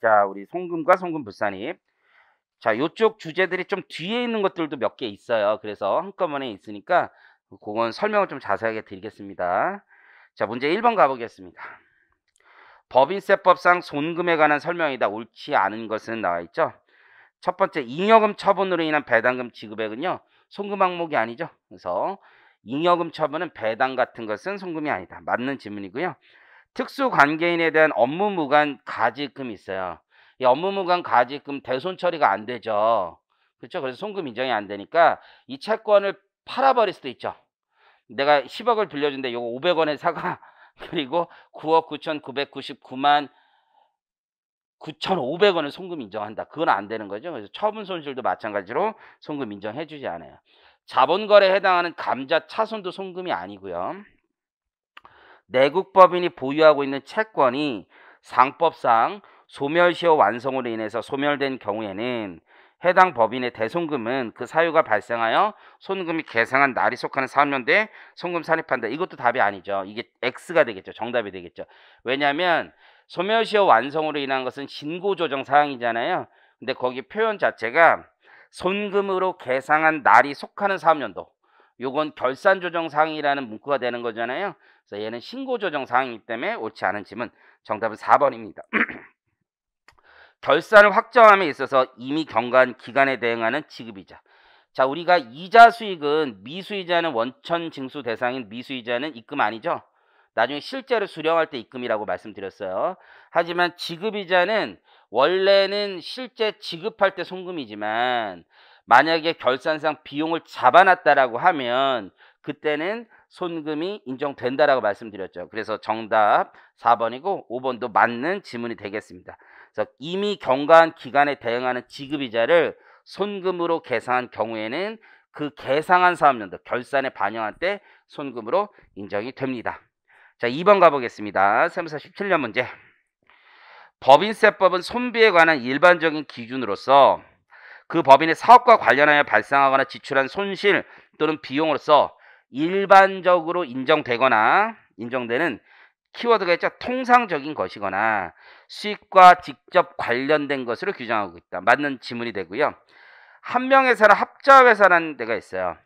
자, 우리 송금과 송금 불산입. 자, 요쪽 주제들이 좀 뒤에 있는 것들도 몇 개 있어요. 그래서 한꺼번에 있으니까 그건 설명을 좀 자세하게 드리겠습니다. 자, 문제 1번 가보겠습니다. 법인세법상 손금에 관한 설명이다. 옳지 않은 것은 나와 있죠. 첫 번째, 잉여금 처분으로 인한 배당금 지급액은요, 송금 항목이 아니죠. 그래서 잉여금 처분은 배당 같은 것은 송금이 아니다. 맞는 질문이고요. 특수관계인에 대한 업무무관 가지금이 있어요. 이 업무무관 가지금 대손 처리가 안 되죠. 그렇죠? 그래서 송금 인정이 안 되니까 이 채권을 팔아버릴 수도 있죠. 내가 10억을 빌려준데 요거 500원에 사가. 그리고 9억 9,999만 9,500원을 송금 인정한다. 그건 안 되는 거죠. 그래서 처분 손실도 마찬가지로 송금 인정해주지 않아요. 자본거래에 해당하는 감자 차손도 송금이 아니고요. 내국법인이 보유하고 있는 채권이 상법상 소멸시효 완성으로 인해서 소멸된 경우에는 해당 법인의 대송금은 그 사유가 발생하여 손금이 계상한 날이 속하는 사업연도에 송금 산입한다. 이것도 답이 아니죠. 이게 X가 되겠죠. 정답이 되겠죠. 왜냐하면 소멸시효 완성으로 인한 것은 신고조정 사항이잖아요. 근데 거기 표현 자체가 손금으로 계상한 날이 속하는 사업연도. 요건 결산조정 사항이라는 문구가 되는 거잖아요. 그래서 얘는 신고조정 사항이기 때문에 옳지 않은 질문. 정답은 4번입니다. 결산을 확정함에 있어서 이미 경과한 기간에 대응하는 지급이자. 자, 우리가 이자 수익은 미수이자는 원천 징수 대상인 미수이자는 입금 아니죠? 나중에 실제로 수령할 때 입금이라고 말씀드렸어요. 하지만 지급이자는 원래는 실제 지급할 때 송금이지만 만약에 결산상 비용을 잡아놨다라고 하면 그때는 손금이 인정된다라고 말씀드렸죠. 그래서 정답 4번이고 5번도 맞는 지문이 되겠습니다. 그래서 이미 경과한 기간에 대응하는 지급이자를 손금으로 계상한 경우에는 그 계상한 사업연도 결산에 반영할 때 손금으로 인정이 됩니다. 자, 2번 가보겠습니다. 세무사 17년 문제. 법인세법은 손비에 관한 일반적인 기준으로서 그 법인의 사업과 관련하여 발생하거나 지출한 손실 또는 비용으로서 일반적으로 인정되거나 인정되는 키워드가 있죠. 통상적인 것이거나 수익과 직접 관련된 것으로 규정하고 있다. 맞는 지문이 되고요. 한명회사나 합자회사라는 데가 있어요.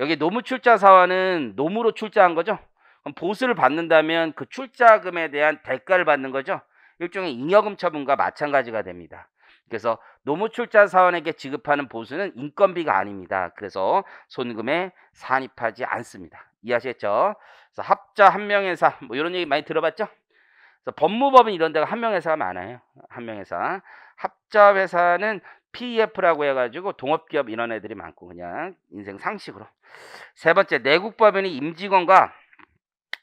여기 노무출자사원은 노무로 출자한 거죠. 그럼 보수를 받는다면 그 출자금에 대한 대가를 받는 거죠. 일종의 잉여금 처분과 마찬가지가 됩니다. 그래서 노무출자사원에게 지급하는 보수는 인건비가 아닙니다. 그래서 손금에 산입하지 않습니다. 이해하시겠죠? 그래서 합자 한명회사 뭐 이런 얘기 많이 들어봤죠? 그래서 법무법인 이런 데가 한명회사가 많아요. 한명회사. 합자회사는 PEF라고 해가지고 동업기업 이런 애들이 많고 그냥 인생 상식으로. 세 번째, 내국법인이 임직원과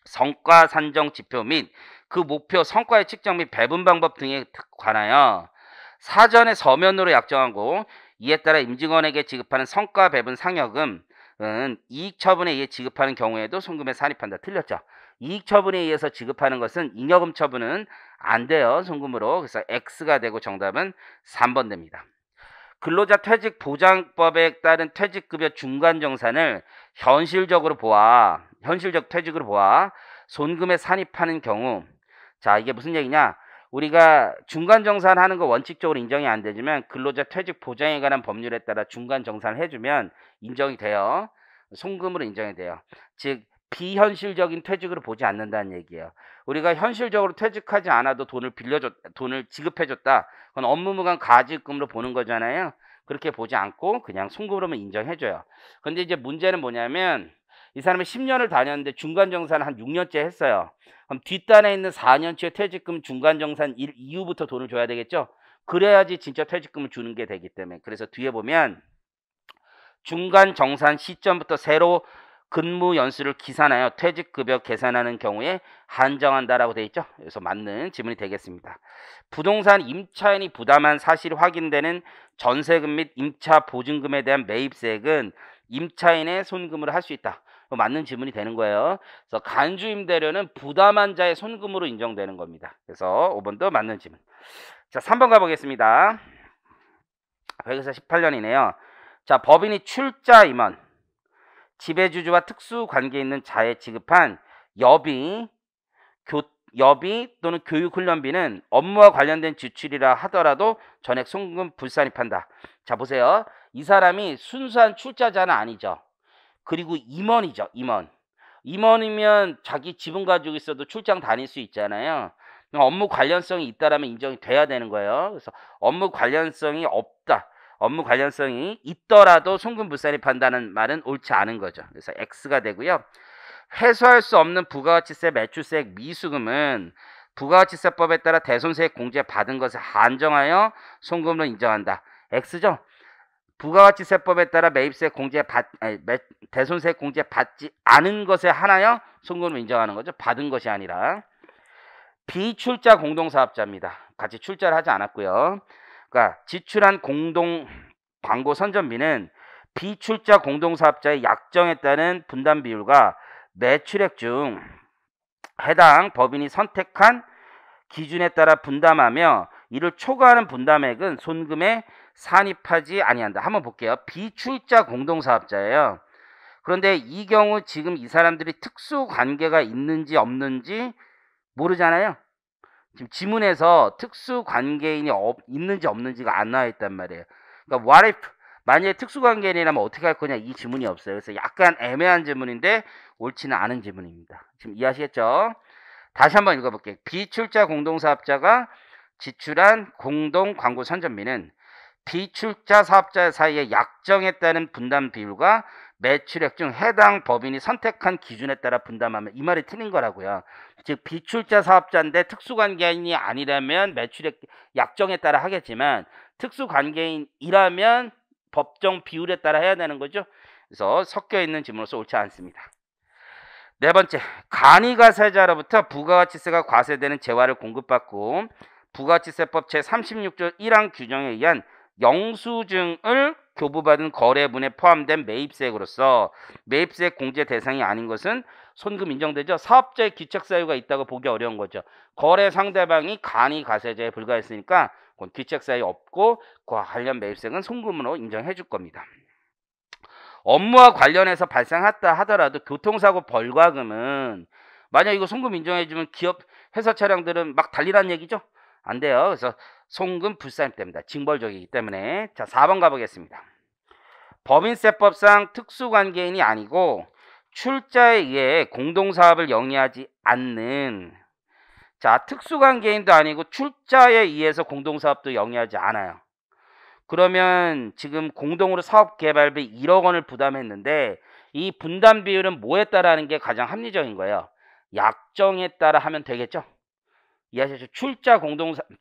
성과 산정 지표 및 그 목표 성과의 측정 및 배분 방법 등에 관하여 사전에 서면으로 약정하고 이에 따라 임직원에게 지급하는 성과 배분 상여금은 이익 처분에 의해 지급하는 경우에도 손금에 산입한다. 틀렸죠? 이익 처분에 의해서 지급하는 것은 잉여금 처분은 안 돼요. 손금으로. 그래서 X가 되고 정답은 3번 됩니다. 근로자 퇴직 보장법에 따른 퇴직급여 중간정산을 현실적 퇴직으로 보아 손금에 산입하는 경우, 자, 이게 무슨 얘기냐? 우리가 중간정산하는 거 원칙적으로 인정이 안 되지만 근로자 퇴직 보장에 관한 법률에 따라 중간정산을 해주면 인정이 돼요. 송금으로 인정이 돼요. 즉 비현실적인 퇴직으로 보지 않는다는 얘기예요. 우리가 현실적으로 퇴직하지 않아도 돈을 지급해줬다. 그건 업무무관 가지금으로 보는 거잖아요. 그렇게 보지 않고 그냥 송금으로만 인정해줘요. 근데 이제 문제는 뭐냐면 이 사람이 10년을 다녔는데 중간정산을 한 6년째 했어요. 그럼 뒷단에 있는 4년치의 퇴직금 중간정산 이후부터 돈을 줘야 되겠죠? 그래야지 진짜 퇴직금을 주는 게 되기 때문에. 그래서 뒤에 보면 중간정산 시점부터 새로 근무 연수를 기산하여 퇴직급여 계산하는 경우에 한정한다라고 되어 있죠. 그래서 맞는 지문이 되겠습니다. 부동산 임차인이 부담한 사실이 확인되는 전세금 및 임차 보증금에 대한 매입세액은 임차인의 손금으로 할 수 있다. 맞는 지문이 되는 거예요. 그래서 간주임대료는 부담한 자의 손금으로 인정되는 겁니다. 그래서 5번도 맞는 지문. 자, 3번 가보겠습니다. 회계사 18년이네요. 자, 법인이 출자 임원, 지배주주와 특수관계 있는 자에 지급한 여비, 여비 또는 교육훈련비는 업무와 관련된 지출이라 하더라도 전액 송금 불산입한다. 자, 보세요. 이 사람이 순수한 출자자는 아니죠. 그리고 임원이죠. 임원. 임원이면 자기 지분 가지고 있어도 출장 다닐 수 있잖아요. 업무 관련성이 있다라면 인정이 돼야 되는 거예요. 그래서 업무 관련성이 없다. 업무 관련성이 있더라도 송금 불산입한다는 말은 옳지 않은 거죠. 그래서 X가 되고요. 회수할 수 없는 부가가치세, 매출세액, 미수금은 부가가치세법에 따라 대손세액 공제 받은 것을 한정하여 송금으로 인정한다. X죠. 부가가치세법에 따라 매입세 공제 대손세액 공제 받지 않은 것에 한하여 송금으로 인정하는 거죠. 받은 것이 아니라. 비출자 공동사업자입니다. 같이 출자를 하지 않았고요. 그러니까 지출한 공동 광고 선전비는 비출자 공동사업자의 약정에 따른 분담 비율과 매출액 중 해당 법인이 선택한 기준에 따라 분담하며 이를 초과하는 분담액은 손금에 산입하지 아니한다. 한번 볼게요. 비출자 공동사업자예요. 그런데 이 경우 지금 이 사람들이 특수관계가 있는지 없는지 모르잖아요. 지금 지문에서 특수관계인이 있는지 없는지가 안 나와 있단 말이에요. 그러니까 what if 만약에 특수관계인이라면 어떻게 할 거냐 이 지문이 없어요. 그래서 약간 애매한 지문인데 옳지는 않은 지문입니다. 지금 이해하시겠죠? 다시 한번 읽어볼게요. 비출자 공동사업자가 지출한 공동 광고 선전비는 비출자 사업자 사이의 약정에 따른 분담 비율과 매출액 중 해당 법인이 선택한 기준에 따라 분담하면 이 말이 틀린 거라고요. 즉 비출자 사업자인데 특수관계인이 아니라면 매출액 약정에 따라 하겠지만 특수관계인이라면 법정 비율에 따라 해야 되는 거죠. 그래서 섞여 있는 지문으로서 옳지 않습니다. 네 번째, 간이가세자로부터 부가가치세가 과세되는 재화를 공급받고 부가가치세법 제36조 1항 규정에 의한 영수증을 교부받은 거래분에 포함된 매입세액으로서 매입세액 공제 대상이 아닌 것은 손금 인정되죠. 사업자의 귀책사유가 있다고 보기 어려운 거죠. 거래 상대방이 간이가세자에 불과했으니까 귀책사유 없고 그와 관련 매입세액은 손금으로 인정해 줄 겁니다. 업무와 관련해서 발생했다 하더라도 교통사고 벌과금은 만약 이거 송금 인정해주면 기업 회사 차량들은 막 달리라는 얘기죠. 안 돼요. 그래서 송금 불산입됩니다. 징벌적이기 때문에. 자, 4번 가보겠습니다. 법인세법상 특수관계인이 아니고 출자에 의해 공동사업을 영위하지 않는, 자, 특수관계인도 아니고 출자에 의해서 공동사업도 영위하지 않아요. 그러면 지금 공동으로 사업개발비 1억 원을 부담했는데 이 분담 비율은 뭐에 따라 하는 게 가장 합리적인 거예요? 약정에 따라 하면 되겠죠? 이해하셨죠?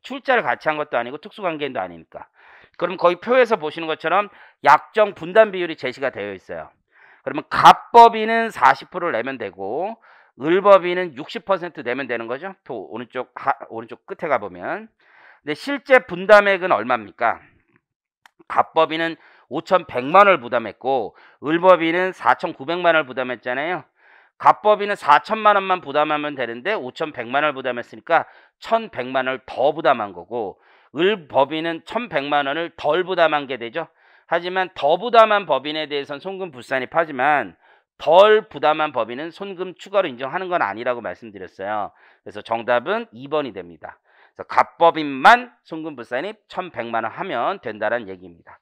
출자를 같이 한 것도 아니고 특수관계인도 아니니까. 그럼 거의 표에서 보시는 것처럼 약정 분담 비율이 제시가 되어 있어요. 그러면 갑법인은 40%를 내면 되고 을법인은 60% 내면 되는 거죠. 또 오른쪽 끝에 가보면. 근데 실제 분담액은 얼마입니까? 갑법인은 5,100만 원을 부담했고 을법인은 4,900만 원을 부담했잖아요. 갑법인은 4천만 원만 부담하면 되는데 5,100만 원을 부담했으니까 1,100만 원을 더 부담한 거고 을법인은 1,100만 원을 덜 부담한 게 되죠. 하지만 더 부담한 법인에 대해서는 손금 불산입하지만 덜 부담한 법인은 손금 추가로 인정하는 건 아니라고 말씀드렸어요. 그래서 정답은 2번이 됩니다. 그래서 갑법인만 송금 불산입 1,100만 원 하면 된다는 얘기입니다.